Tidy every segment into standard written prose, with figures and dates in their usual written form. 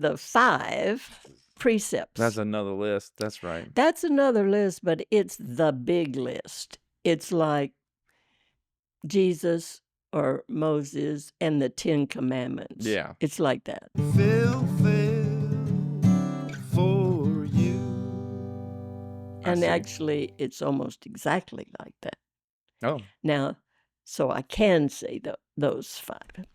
the five precepts. That's another list. That's right. That's another list, but it's the big list. It's like Jesus or Moses and the 10 Commandments. Yeah. It's like that. Fill for you. And actually, it's almost exactly like that. Oh. Now, so I can say those five.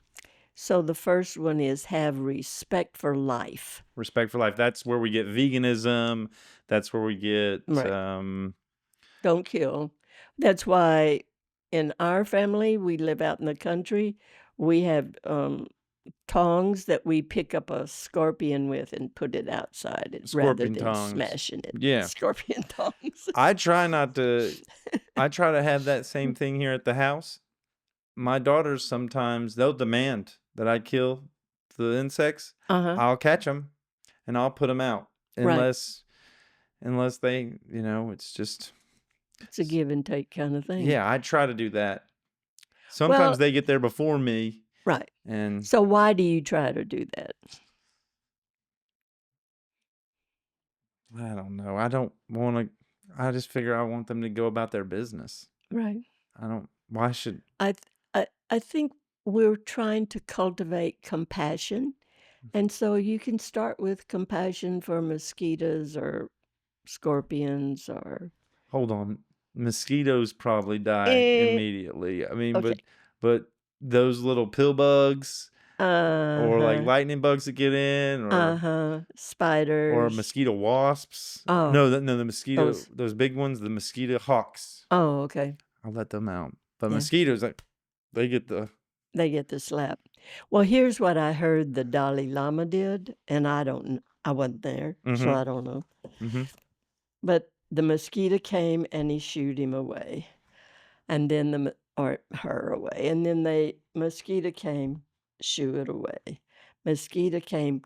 So the first one is have respect for life. Respect for life. That's where we get veganism. That's where we get Right. Don't kill. That's why in our family, we live out in the country. We have tongs that we pick up a scorpion with and put it outside rather than tongs. smashing it. Yeah. Scorpion tongs. I try to have that same thing here at the house. My daughters sometimes, they'll demand that I kill the insects. I'll catch them and I'll put them out. Unless they, it's a give and take kind of thing. Yeah, I try to do that. Sometimes they get there before me. Right. And so why do you try to do that? I don't know. I don't want to. I just figure I want them to go about their business. Right. Why should I think we're trying to cultivate compassion. And so you can start with compassion for mosquitoes or scorpions or... Hold on. Mosquitoes probably die immediately. I mean, okay. but those little pill bugs or like lightning bugs that get in or spiders or mosquito wasps. Oh. No, the mosquito, those big ones, the mosquito hawks. Oh, okay. I'll let them out. But mosquitoes, like, they get the slap. Well, here's what I heard the Dalai Lama did, and I wasn't there, so I don't know. But the mosquito came and he shooed him away, and then or her away, and then the mosquito came, shoo it away. Mosquito came.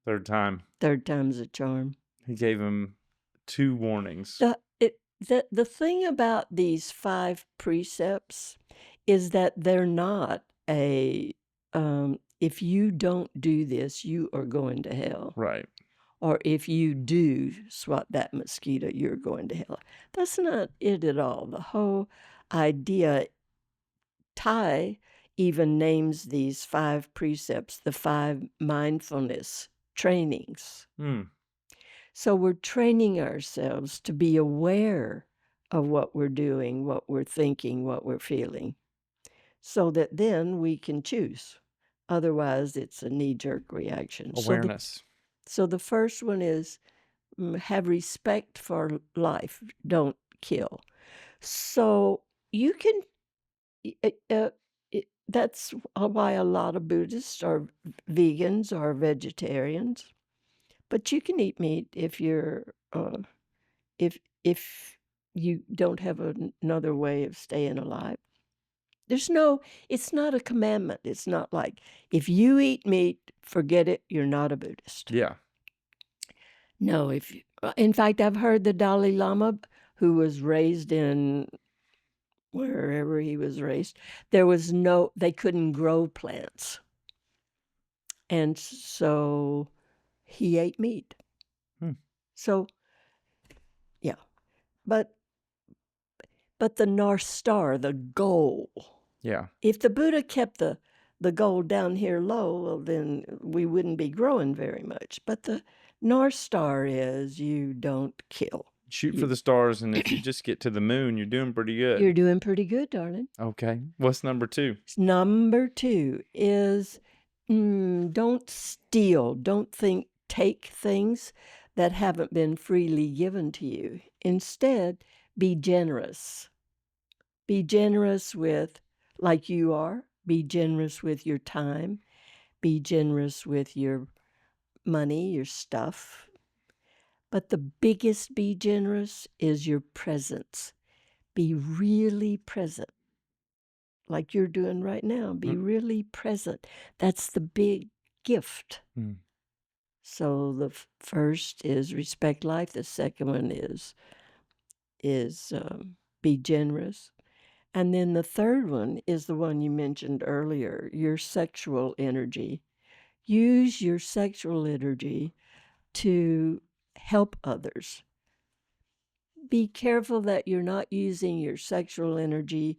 Third time's a charm. He gave him 2 warnings. The thing about these 5 precepts is that they're not if you don't do this, you are going to hell. Right. Or if you do swat that mosquito, you're going to hell. That's not it at all. The whole idea, Thai even names these 5 precepts the 5 mindfulness trainings. So we're training ourselves to be aware of what we're doing, what we're thinking, what we're feeling, so that then we can choose. Otherwise, it's a knee-jerk reaction. Awareness. So the first one is have respect for life. Don't kill. So you can... that's why a lot of Buddhists are vegans or vegetarians. But you can eat meat if you're if you don't have another way of staying alive. It's not a commandment. It's not like if you eat meat, forget it, you're not a Buddhist. Yeah. No, in fact, I've heard the Dalai Lama, who was raised in wherever he was raised, they couldn't grow plants. And so he ate meat. So, yeah. But the North Star, the goal. Yeah. If the Buddha kept the goal down here low, well, then we wouldn't be growing very much. But the North Star is you don't kill. Shoot for the stars, and if you just get to the moon, you're doing pretty good. You're doing pretty good, darling. Okay. What's number 2? Number 2 is don't steal. Don't take things that haven't been freely given to you. Instead, be generous. Be generous with, like you are, be generous with your time. Be generous with your money, your stuff. But the biggest be generous is your presence. Be really present. Like you're doing right now. Be really present. That's the big gift. So the first is respect life. The second one is be generous. And then the third one is the one you mentioned earlier, your sexual energy. use your sexual energy to help others. Be careful that you're not using your sexual energy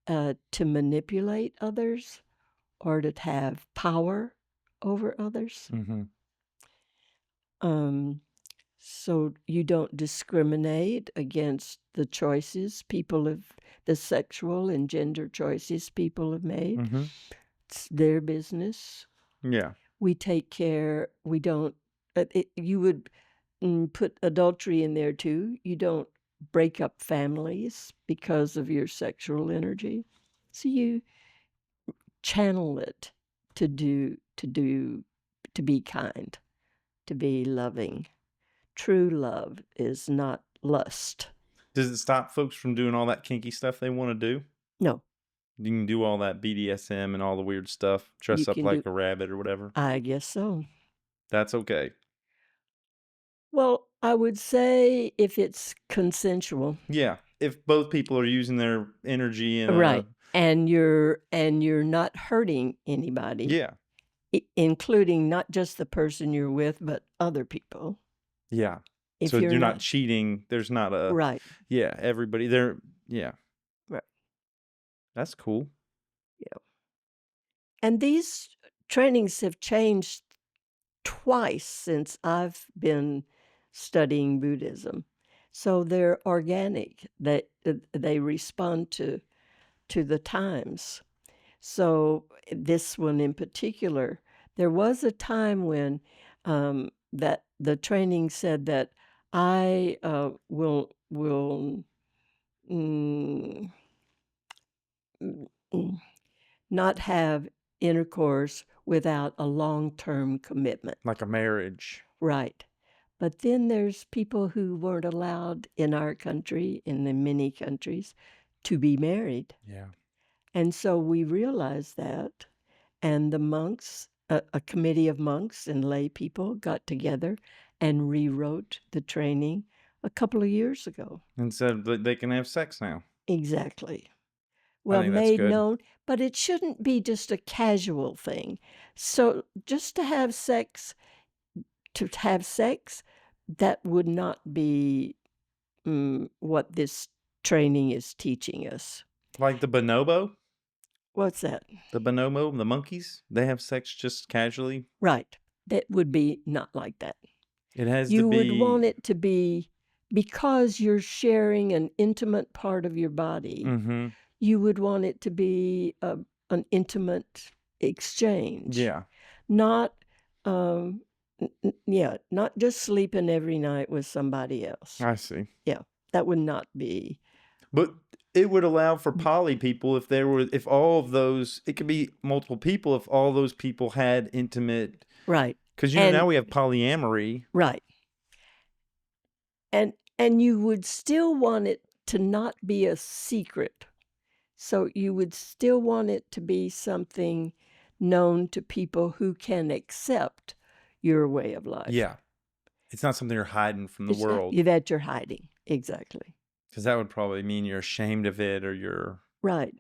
to manipulate others or to have power over others. Mm-hmm. So you don't discriminate against the choices the sexual and gender choices people have made. Mm-hmm. It's their business. Yeah. We take care. We don't. You would put adultery in there too. You don't break up families because of your sexual energy. So you channel it to be kind, to be loving. True love is not lust. Does it stop folks from doing all that kinky stuff they want to do? No. You can do all that BDSM and all the weird stuff, dress up like a rabbit or whatever. I guess so. That's okay. Well, I would say if it's consensual. Yeah, if both people are using their energy in right, and you're not hurting anybody. Yeah. Including not just the person you're with, but other people. Yeah. If so you're not cheating. There's not a right. Yeah, everybody there. Yeah. Right. That's cool. Yeah. And these trainings have changed twice since I've been studying Buddhism. So they're organic. They respond to the times. So this one in particular, there was a time when that the training said that I will not have intercourse without a long-term commitment. Like a marriage. Right. But then there's people who weren't allowed in our country, in the many countries, to be married. Yeah. And so we realized that, and the monks, a committee of monks and lay people got together and rewrote the training a couple of years ago. And said that they can have sex now. Exactly. Well, made known, but it shouldn't be just a casual thing. So just to have sex, that would not be what this training is teaching us. Like the bonobo? What's that? The bonobo, the monkeys, they have sex just casually? Right. That would be not like that. It has you to be... would want it to be, because you're sharing an intimate part of your body, mm-hmm. You would want it to be an intimate exchange. Yeah. Not, not just sleeping every night with somebody else. I see. Yeah, that would not be. But it would allow for poly people if all of those, it could be multiple people if all those people had intimate. Right. Because now we have polyamory. Right. And you would still want it to not be a secret. So you would still want it to be something known to people who can accept your way of life. Yeah. It's not something you're hiding from the world. That you're hiding. Exactly. Because that would probably mean you're ashamed of it or you're... Right.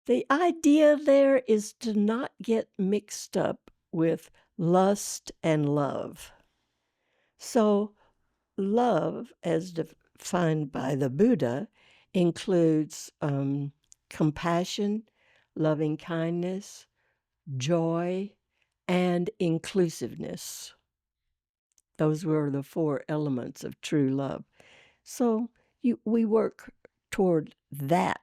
The idea there is to not get mixed up with lust and love. So love, as defined by the Buddha, includes compassion, loving kindness, joy, and inclusiveness. Those were the 4 elements of true love. So we work toward that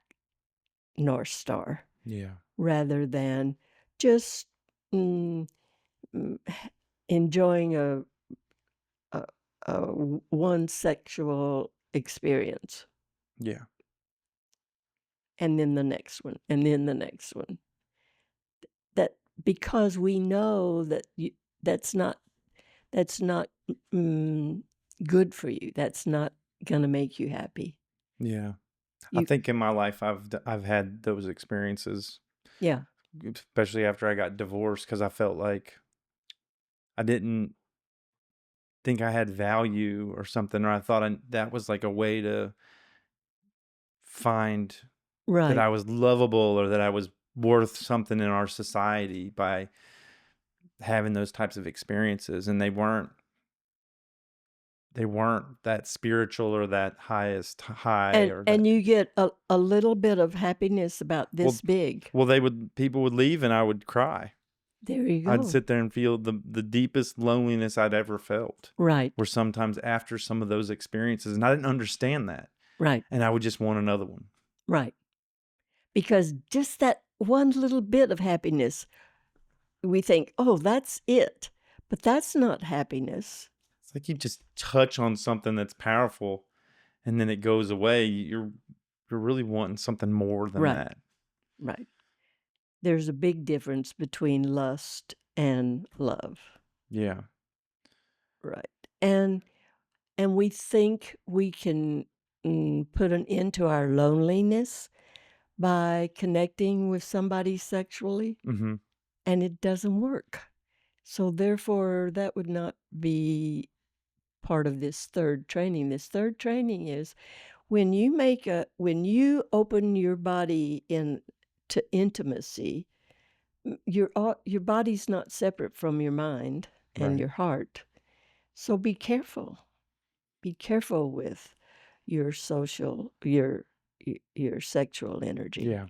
North Star. Yeah. Rather than just enjoying a one sexual experience. Yeah. And then the next one, and then the next one. That because we know that that's not good for you. That's not going to make you happy. Yeah. I think in my life I've had those experiences. Yeah. Especially after I got divorced, because I felt like I didn't think I had value or something, or I thought that was like a way to find that I was lovable or that I was worth something in our society by having those types of experiences, and they weren't that spiritual or that highest high or that. And you get a little bit of happiness about Well, this big. people would leave and I would cry. There you I'd go. sit there and feel the deepest loneliness I'd ever felt. Right. Were sometimes after some of those experiences, and I didn't understand that. Right. And I would just want another one. Right. Because just that one little bit of happiness, we think, oh, that's it. But that's not happiness. It's like you just touch on something that's powerful and then it goes away. You're really wanting something more than Right. that. Right. There's a big difference between lust and love. Yeah. Right. And we think we can put an end to our loneliness by connecting with somebody sexually, Mm-hmm. and it doesn't work. So therefore, that would not be part of this third training. This third training is when you open your body to intimacy, your body's not separate from your mind and Right. your heart. So be careful. Be careful with your your sexual energy. Yeah.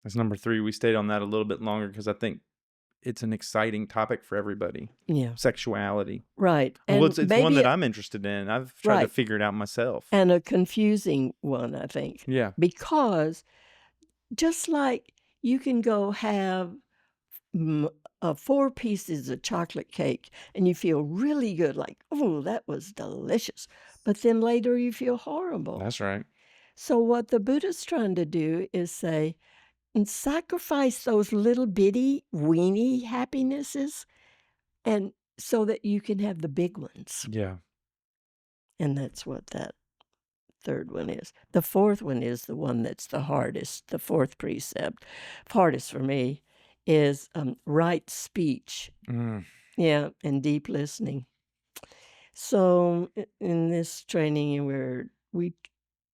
That's number 3. We stayed on that a little bit longer because I think it's an exciting topic for everybody. Yeah. Sexuality. Right. Well, And it's one that I'm interested in. I've tried to right. figure it out myself. And a confusing one, I think. Yeah. Because just like you can go have 4 pieces of chocolate cake and you feel really good, like, oh, that was delicious. But then later you feel horrible. That's right. So what the Buddha's trying to do is say, and sacrifice those little bitty weeny happinesses, and so that you can have the big ones. Yeah. And that's what that third one is. The fourth one is the one that's the hardest. The fourth precept, hardest for me, is right speech. Yeah, and deep listening. So in this training, we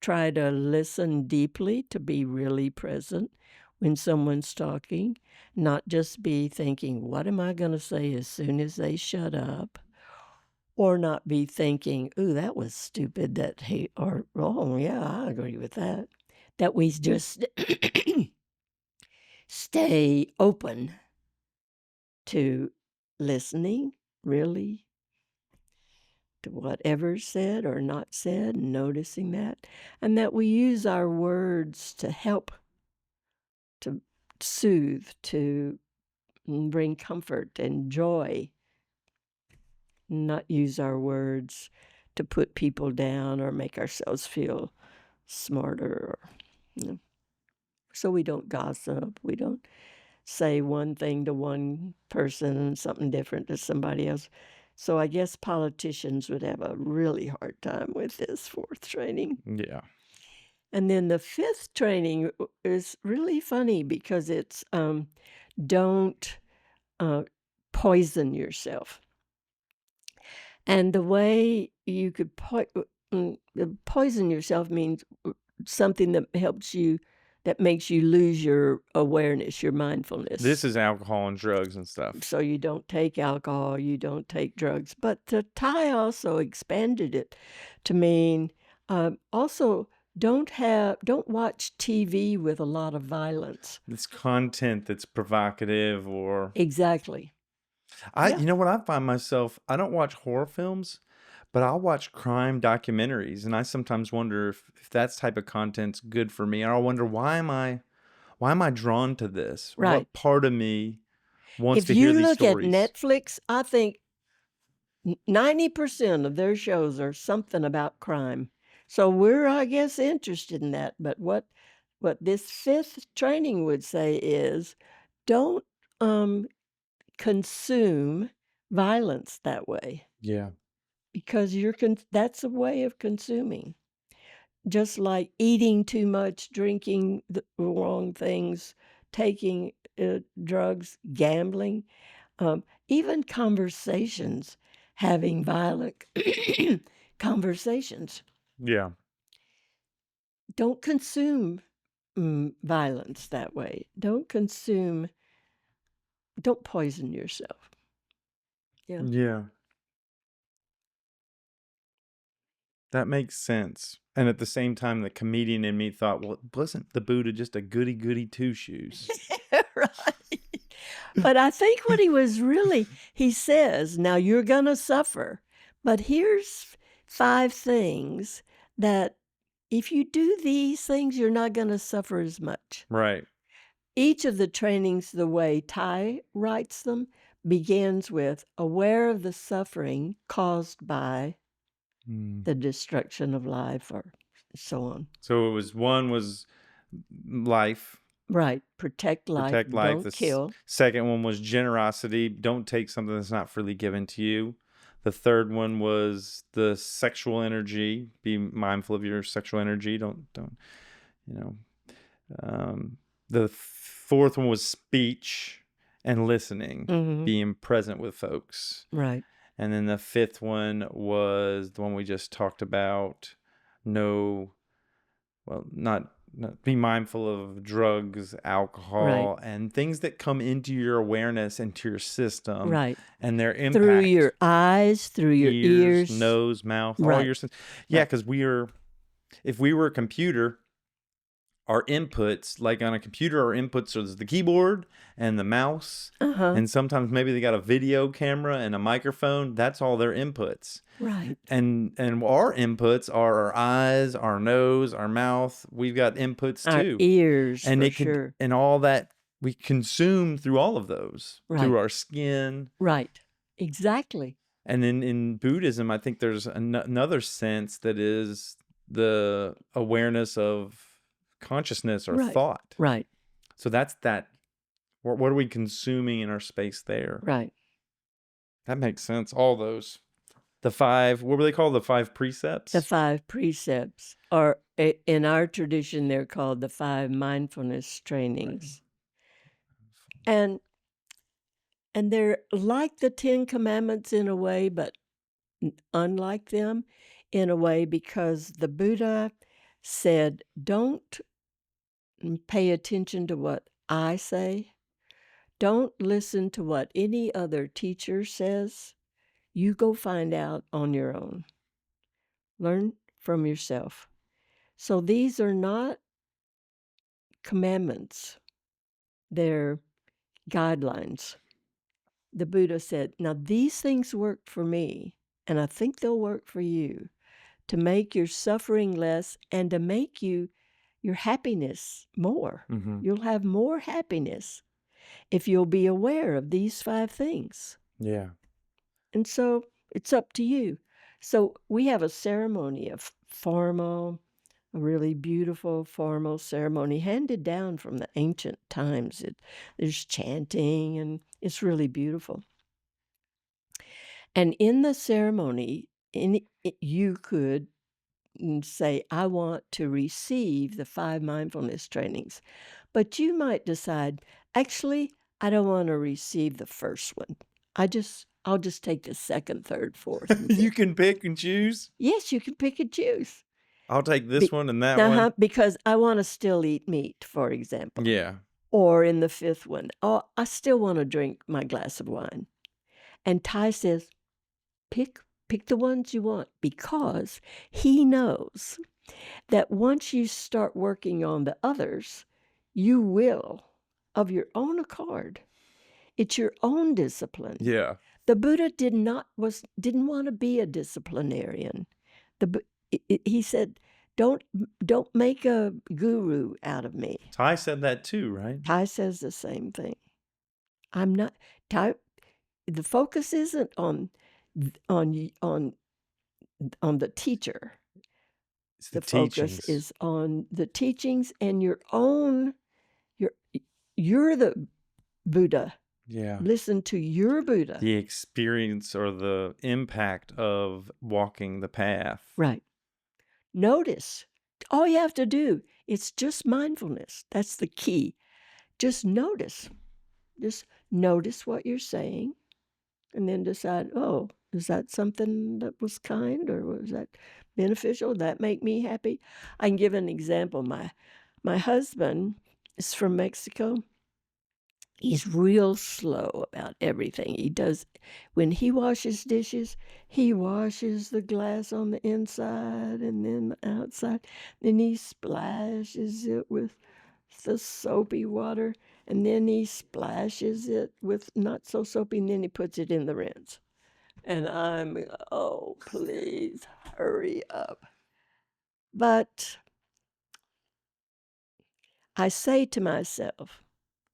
try to listen deeply, to be really present when someone's talking, not just be thinking, what am I going to say as soon as they shut up? Or not be thinking, ooh, that was stupid, or, oh, yeah, I agree with that. That we just stay open to listening, really, to whatever's said or not said, and noticing that. And that we use our words to help, to soothe, to bring comfort and joy. Not use our words to put people down or make ourselves feel smarter. So we don't gossip. We don't say one thing to one person and something different to somebody else. So I guess politicians would have a really hard time with this fourth training. Yeah. And then the fifth training is really funny because it's don't poison yourself. And the way you could poison yourself means something that that makes you lose your awareness, your mindfulness. This is alcohol and drugs and stuff. So you don't take alcohol, you don't take drugs. But Thai also expanded it to mean also don't watch TV with a lot of violence. This content that's provocative or exactly. You know what, I find myself, I don't watch horror films, but I'll watch crime documentaries, and I sometimes wonder if that type of content's good for me. Or I'll wonder, why am I drawn to this? Right. What part of me wants If to hear you these look at stories? Netflix, I think 90% of their shows are something about crime. So we're, I guess, interested in that. But what this fifth training would say is, don't consume violence that way. Yeah. Because that's a way of consuming. Just like eating too much, drinking the wrong things, taking drugs, gambling, even conversations, having violent conversations. Yeah. Don't consume violence that way. Don't poison yourself. Yeah. Yeah. That makes sense. And at the same time, the comedian in me thought, well, wasn't the Buddha just a goody-goody two-shoes? Right. But I think what he says, now you're going to suffer, but here's 5 things that if you do these things, you're not going to suffer as much. Right. Each of the trainings, the way Thich writes them, begins with aware of the suffering caused by the destruction of life or so on. So one was life. Right. Protect life. Don't The kill. second one was generosity. Don't take something that's not freely given to you. The third one was the sexual energy. Be mindful of your sexual energy. Don't, you know. The fourth one was speech and listening, being present with folks. Right. And then the fifth one was the one we just talked about. Not be mindful of drugs, alcohol, and things that come into your awareness, into your system, and their impact. Through your eyes, through your ears, nose, mouth, all your senses. Yeah, because if we were a computer, our inputs, like on a computer, our inputs are the keyboard and the mouse, and sometimes maybe they got a video camera and a microphone. That's all their inputs. Right. And our inputs are our eyes, our nose, our mouth. We've got inputs too. Our ears, and for sure. And all that we consume through all of those, through our skin. Right. Exactly. And then in Buddhism, I think there's another sense that is the awareness of consciousness or thought. Right. So that's that. What are we consuming in our space there? Right. That makes sense. All those. The 5, what were they called? The 5 precepts? The 5 precepts. Or in our tradition, they're called the 5 mindfulness trainings. Right. And they're like the 10 Commandments in a way, but unlike them in a way, because the Buddha said, don't pay attention to what I say. Don't listen to what any other teacher says. You go find out on your own. Learn from yourself. So these are not commandments. They're guidelines. The Buddha said, now these things worked for me, and I think they'll work for you, to make your suffering less and to make your happiness more. You'll have more happiness if you'll be aware of these 5 things. Yeah. And so it's up to you. So we have a ceremony, a really beautiful formal ceremony handed down from the ancient times. There's chanting, and it's really beautiful. And in the ceremony, you could say, I want to receive the 5 mindfulness trainings. But you might decide, actually, I don't want to receive the first one. I'll just take the second, third, fourth. You can pick and choose? Yes, you can pick and choose. I'll take this one and that one. Because I want to still eat meat, for example. Yeah. Or in the 5th one, I still want to drink my glass of wine. And Thich says, pick the ones you want, because he knows that once you start working on the others, you will, of your own accord. It's your own discipline. Yeah. The Buddha didn't want to be a disciplinarian. He said, don't make a guru out of me. Thich said that too, right? Thich says the same thing. I'm not Thich. The focus isn't on the teacher. It's the focus teachings. is on the teachings and your own. You're the Buddha. Yeah. Listen to your Buddha. The experience or the impact of walking the path. Right. Notice. All you have to do, it's just mindfulness. That's the key. Just notice. Just notice what you're saying, and then decide, oh, is that something that was kind, or was that beneficial? Did that make me happy? I can give an example. My husband is from Mexico, He's real slow about everything. He does when he washes dishes, he washes the glass on the inside and then the outside. Then he splashes it with the soapy water, and then he splashes it with not so soapy, and then he puts it in the rinse. And I'm, oh, please hurry up. But I say to myself,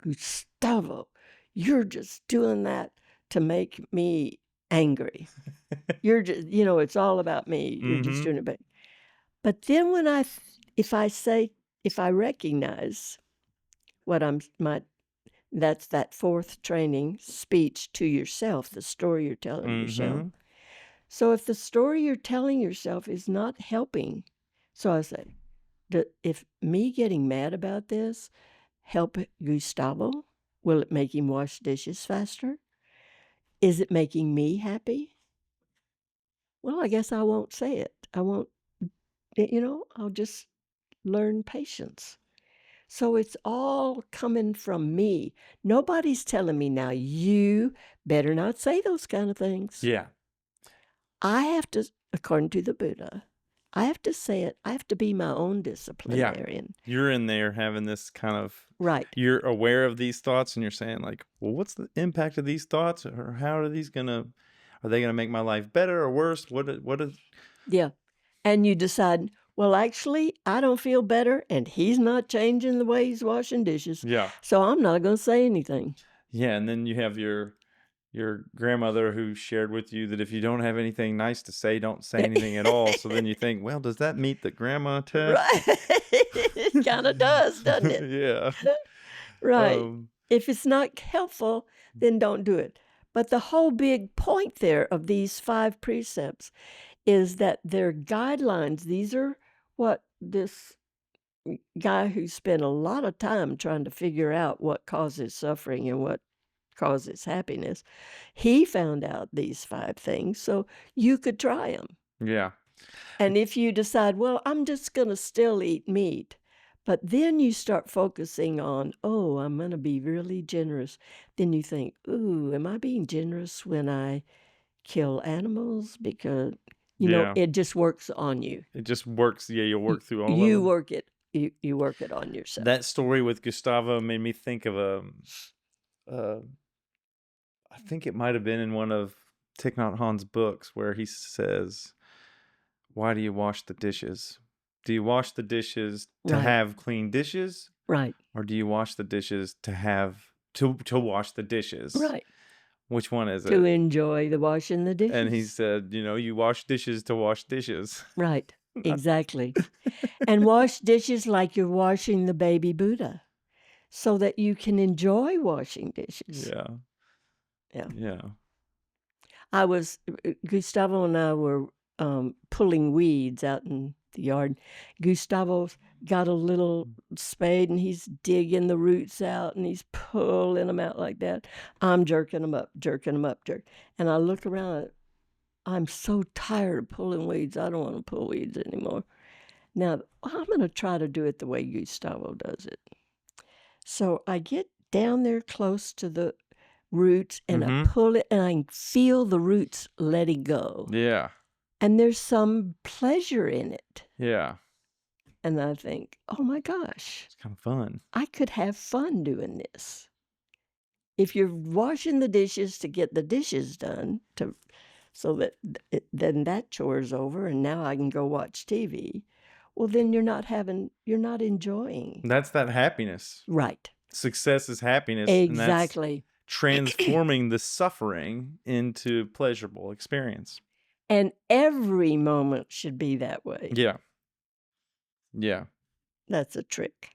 Gustavo, you're just doing that to make me angry. You're just, it's all about me. You're just doing it. But then when if I recognize what that's that fourth training, speech to yourself, the story you're telling yourself. So if the story you're telling yourself is not helping, so I say, if me getting mad about this help Gustavo? Will it make him wash dishes faster? Is it making me happy? Well, I guess I won't say it. I won't, I'll just learn patience. So it's all coming from me. Nobody's telling me now, you better not say those kind of things. Yeah. I have to, according to the Buddha, I have to say it. I have to be my own disciplinarian. Yeah. You're in there having this kind of, right. You're aware of these thoughts and you're saying like, well, what's the impact of these thoughts, or how are these are they going to make my life better or worse? What is. Yeah. And you decide, well, actually, I don't feel better, and he's not changing the way he's washing dishes. Yeah. So I'm not going to say anything. Yeah. And then you have your grandmother who shared with you that if you don't have anything nice to say, don't say anything at all. So then you think, well, does that meet the grandma test? Right. It kind of does, doesn't it? Yeah. Right. If it's not helpful, then don't do it. But the whole big point there of these 5 precepts is that they're guidelines. These are what this guy who spent a lot of time trying to figure out what causes suffering and what causes happiness, he found out these 5 things, so you could try them. Yeah. And if you decide, well, I'm just going to still eat meat, but then you start focusing on, oh, I'm going to be really generous, then you think, ooh, am I being generous when I kill animals? Because, it just works on you. It just works. Yeah, you'll work through all of You them. work it. You work it on yourself. That story with Gustavo made me think of I think it might have been in one of Thich Nhat Hanh's books where he says, why do you wash the dishes? Do you wash the dishes to have clean dishes? Right. Or do you wash the dishes to have to wash the dishes? Right. Which one is it? To enjoy the washing the dishes. And he said, you wash dishes to wash dishes. Right. Exactly. And wash dishes like you're washing the baby Buddha so that you can enjoy washing dishes. Yeah. Yeah. Yeah. Gustavo and I were pulling weeds out in the yard. Gustavo's got a little spade and he's digging the roots out and he's pulling them out like that. I'm jerking them up. And I look around, I'm so tired of pulling weeds. I don't want to pull weeds anymore. Now, I'm going to try to do it the way Gustavo does it. So I get down there close to the roots and I pull it and I can feel the roots letting go. Yeah. And there's some pleasure in it. Yeah. And I think, oh my gosh. It's kind of fun. I could have fun doing this. If you're washing the dishes to get the dishes done, so that then that chore's over and now I can go watch TV. Well, then you're not enjoying. That's that happiness. Right. Success is happiness. Exactly. And that's transforming the suffering into pleasurable experience. And every moment should be that way. Yeah. Yeah. That's a trick.